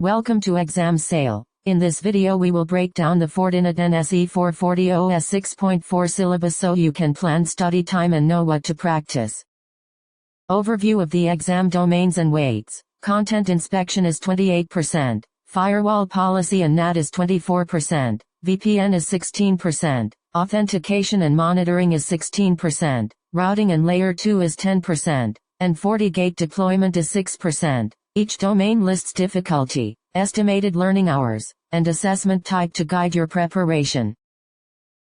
Welcome to Exam Sale. In this video we will break down the Fortinet NSE 440 OS 6.4 syllabus so you can plan study time and know what to practice. Overview of the exam domains and weights. Content inspection is 28%. Firewall policy and NAT is 24%. VPN is 16%. Authentication and monitoring is 16%. Routing and layer 2 is 10%. And FortiGate deployment is 6%. Each domain lists difficulty, estimated learning hours, and assessment type to guide your preparation.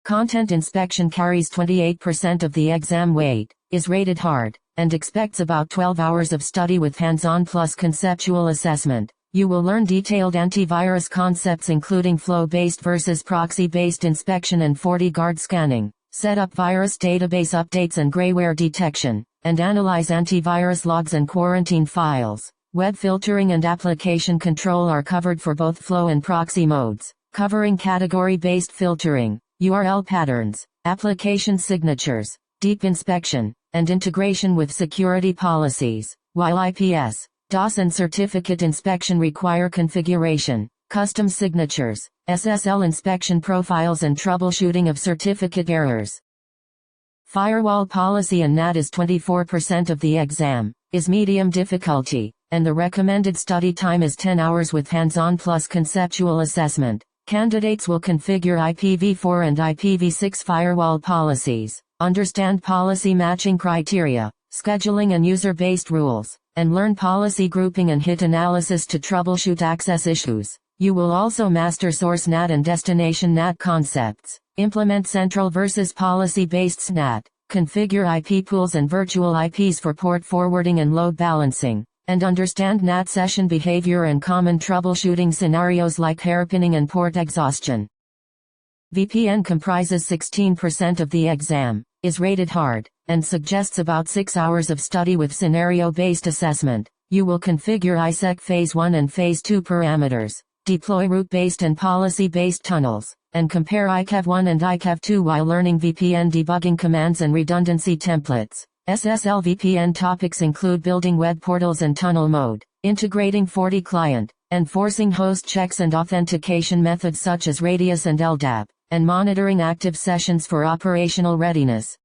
Content inspection carries 28% of the exam weight, is rated hard, and expects about 12 hours of study with hands-on plus conceptual assessment. You will learn detailed antivirus concepts including flow-based versus proxy-based inspection and FortiGuard scanning, set up virus database updates and grayware detection, and analyze antivirus logs and quarantine files. Web filtering and application control are covered for both flow and proxy modes, covering category-based filtering, URL patterns, application signatures, deep inspection, and integration with security policies, while IPS, DOS and certificate inspection require configuration, custom signatures, SSL inspection profiles and troubleshooting of certificate errors. Firewall policy and NAT is 24% of the exam, is medium difficulty, and the recommended study time is 10 hours with hands-on plus conceptual assessment. Candidates will configure IPv4 and IPv6 firewall policies, understand policy matching criteria, scheduling and user-based rules, and learn policy grouping and hit analysis to troubleshoot access issues. You will also master source NAT and destination NAT concepts, implement central versus policy-based SNAT, configure IP pools and virtual IPs for port forwarding and load balancing, and understand NAT session behavior and common troubleshooting scenarios like hairpinning and port exhaustion. VPN comprises 16% of the exam, is rated hard, and suggests about 6 hours of study with scenario-based assessment. You will configure ISEC Phase 1 and Phase 2 parameters, deploy route-based and policy-based tunnels, and compare ICAV1 and ICAV2 while learning VPN debugging commands and redundancy templates. SSL VPN topics include building web portals and tunnel mode, integrating FortiClient, enforcing host checks and authentication methods such as Radius and LDAP, and monitoring active sessions for operational readiness.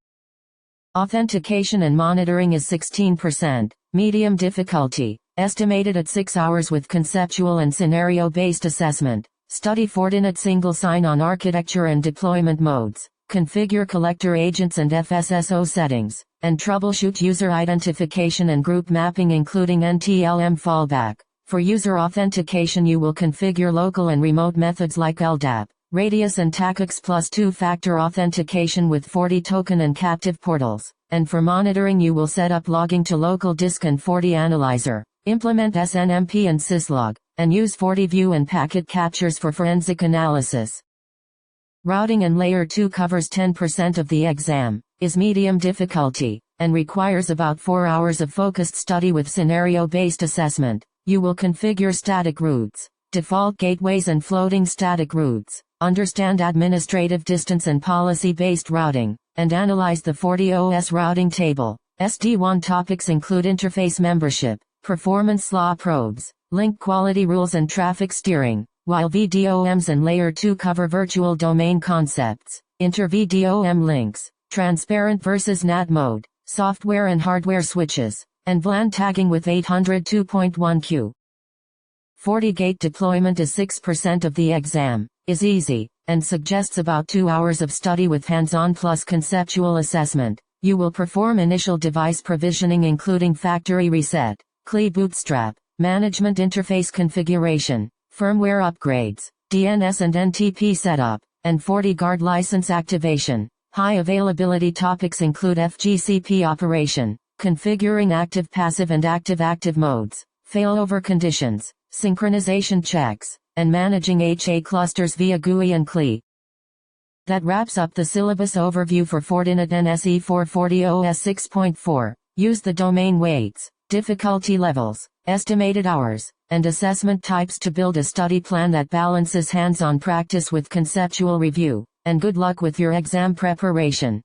Authentication and monitoring is 16%, medium difficulty, estimated at 6 hours with conceptual and scenario-based assessment. Study Fortinet single sign-on architecture and deployment modes, configure collector agents and FSSO settings, and troubleshoot user identification and group mapping including NTLM fallback. For user authentication you will configure local and remote methods like LDAP, Radius and TACAX plus two-factor authentication with FortiToken and captive portals. And for monitoring you will set up logging to local disk and FortiAnalyzer, implement SNMP and syslog, and use FortiView and packet captures for forensic analysis. Routing and layer 2 covers 10% of the exam, is medium difficulty, and requires about 4 hours of focused study with scenario-based assessment. You will configure static routes, default gateways and floating static routes, understand administrative distance and policy-based routing, and analyze the FortiOS routing table. SD1 topics include interface membership, performance law probes, link quality rules and traffic steering, while VDOMs and layer 2 cover virtual domain concepts, inter-VDOM links, transparent versus NAT mode, software and hardware switches, and VLAN tagging with 802.1q. FortiGate deployment is 6% of the exam, is easy, and suggests about 2 hours of study with hands-on plus conceptual assessment. You will perform initial device provisioning including factory reset, CLI bootstrap, management interface configuration, firmware upgrades, DNS and NTP setup, and FortiGuard license activation. High availability topics include FGCP operation, configuring active-passive and active-active modes, failover conditions, synchronization checks, and managing HA clusters via GUI and CLI. That wraps up the syllabus overview for Fortinet NSE 440 OS 6.4. Use the domain weights, difficulty levels, estimated hours, and assessment types to build a study plan that balances hands-on practice with conceptual review. And good luck with your exam preparation.